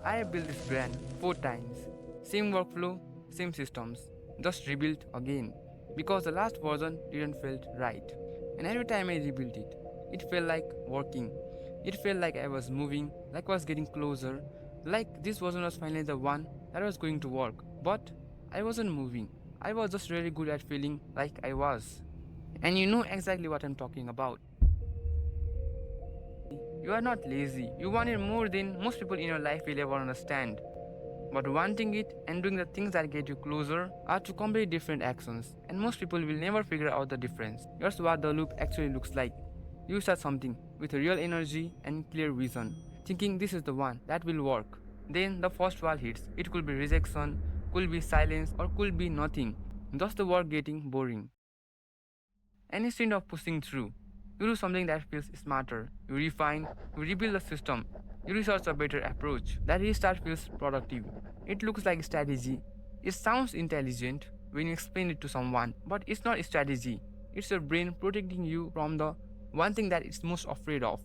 I have built this brand 4 times. Same workflow, same systems, just rebuilt again. Because the last version didn't feel right. And every time I rebuilt it, it felt like working. It felt like I was moving, like I was getting closer, like this version was finally the one that was going to work. But I wasn't moving. I was just really good at feeling like I was. And you know exactly what I'm talking about. You are not lazy. You want it more than most people in your life will ever understand. But wanting it and doing the things that get you closer are two completely different actions, and most people will never figure out the difference. Here's what the loop actually looks like. You start something with real energy and clear vision, thinking this is the one that will work. Then the first wall hits. It could be rejection, could be silence, or could be nothing. Just the work getting boring. And instead of pushing through, you do something that feels smarter. You refine, you rebuild the system, you research a better approach. That restart feels productive. It looks like strategy. It sounds intelligent when you explain it to someone, but it's not a strategy. It's your brain protecting you from the one thing that it's most afraid of.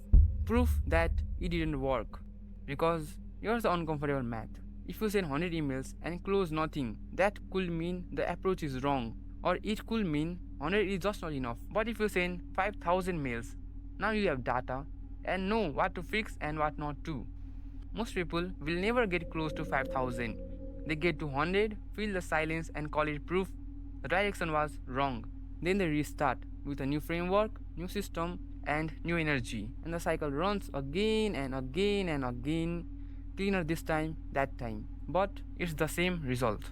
Proof that it didn't work. Because here's the uncomfortable math. If you send 100 emails and close nothing, that could mean the approach is wrong. Or it could mean 100 is just not enough. But if you send 5,000 mails, now you have data and know what to fix and what not to. Most people will never get close to 5,000. They get to 100, feel the silence, and call it proof the direction was wrong. Then they restart with a new framework, new system, and new energy. And the cycle runs again and again and again. Cleaner this time, that time. But it's the same result.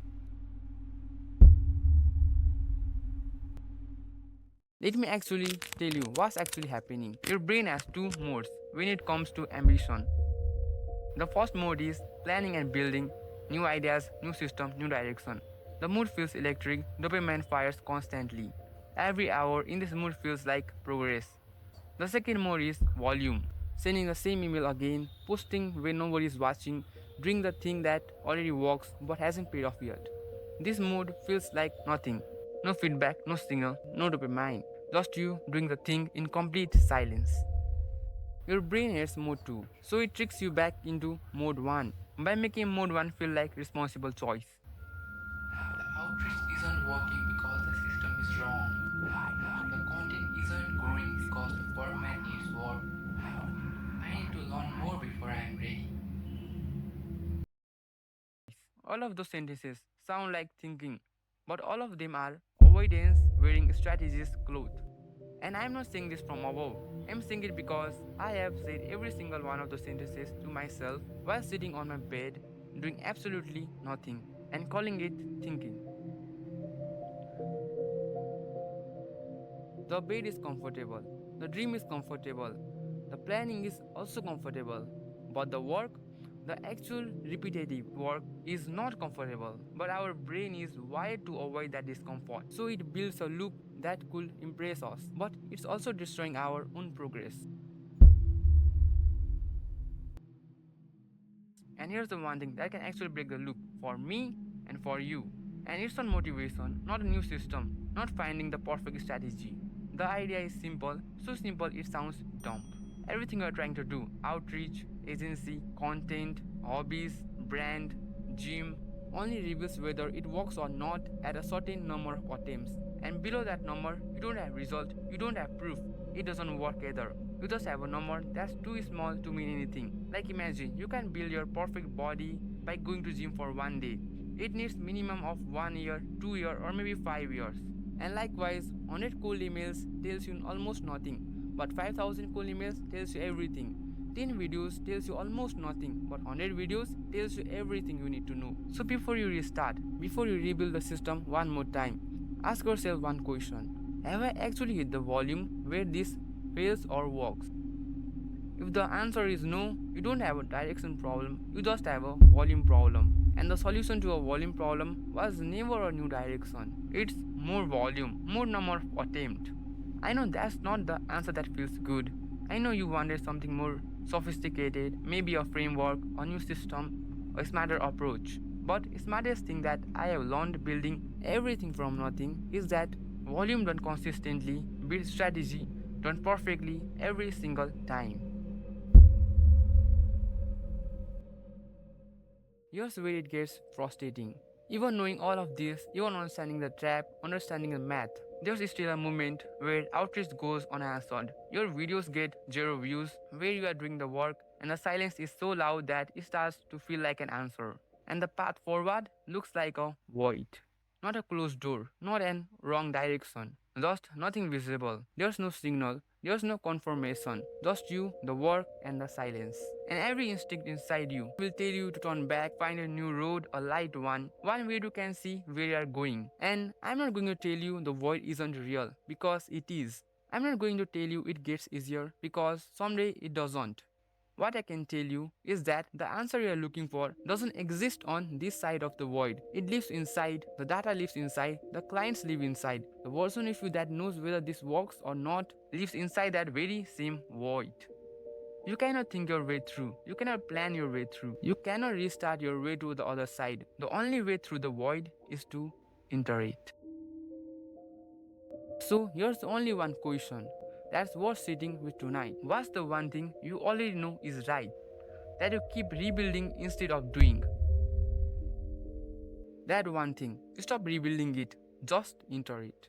Let me actually tell you what's actually happening. Your brain has two modes when it comes to ambition. The first mode is planning and building new ideas, new system, new direction. The mood feels electric, dopamine fires constantly. Every hour in this mood feels like progress. The second mode is volume, sending the same email again, posting when nobody is watching, doing the thing that already works but hasn't paid off yet. This mode feels like nothing. No feedback, no signal, no dopamine. Just you doing the thing in complete silence. Your brain hates mode 2, so it tricks you back into mode 1 by making mode 1 feel like responsible choice. The outreach isn't working because the system is wrong. The content isn't growing because the format needs work. I need to learn more before I am ready. All of those sentences sound like thinking, but all of them are avoidance wearing strategist clothes. And I'm not saying this from above. I'm saying it because I have said every single one of those sentences to myself while sitting on my bed, doing absolutely nothing, and calling it thinking. The bed is comfortable, the dream is comfortable, the planning is also comfortable, but the work, the actual repetitive work, is not comfortable. But our brain is wired to avoid that discomfort, so it builds a loop that could impress us, but it's also destroying our own progress. And here's the one thing that can actually break the loop for me and for you. And it's on motivation, not a new system, not finding the perfect strategy. The idea is simple, so simple it sounds dumb. Everything you're trying to do outreach, agency, content, hobbies, brand, gym only reveals whether it works or not at a certain number of attempts. And below that number, you don't have result, you don't have proof, it doesn't work either. You just have a number that's too small to mean anything. Like imagine you can build your perfect body by going to gym for one day. It needs minimum of 1 year, 2 year or maybe 5 years. And likewise, 100 cold emails tells you almost nothing, but 5,000 cold emails tells you everything. 10 videos tells you almost nothing, but 100 videos tells you everything you need to know. So before you restart, before you rebuild the system one more time, ask yourself one question. Have I actually hit the volume where this fails or works? If the answer is no, you don't have a direction problem, you just have a volume problem. And the solution to a volume problem was never a new direction. It's more volume, more number of attempt. I know that's not the answer that feels good. I know you wanted something more sophisticated, maybe a framework, a new system, a smarter approach. But smartest thing that I have learned building everything from nothing is that volume done consistently, build strategy done perfectly every single time. here's where it gets frustrating. Even knowing all of this, even understanding the trap, understanding the math, there's still a moment where outreach goes unanswered. Your videos get zero views, where you are doing the work, and the silence is so loud that it starts to feel like an answer. And the path forward looks like a void. Not a closed door, not an wrong direction, just nothing visible. There's no signal, there's no confirmation, just you, the work, and the silence. And every instinct inside you will tell you to turn back, find a new road, a light one where you can see where you are going. And I'm not going to tell you the void isn't real, because it is. I'm not going to tell you it gets easier, because someday it doesn't. What I can tell you is that the answer you are looking for doesn't exist on this side of the void. It lives inside, the data lives inside, the clients live inside. The version of you that knows whether this works or not lives inside that very same void. You cannot think your way through. You cannot plan your way through. You cannot restart your way to the other side. The only way through the void is to enter it. So here's only one question that's worth sitting with tonight. What's the one thing you already know is right, that you keep rebuilding instead of doing? That one thing. Stop rebuilding it, just enter it.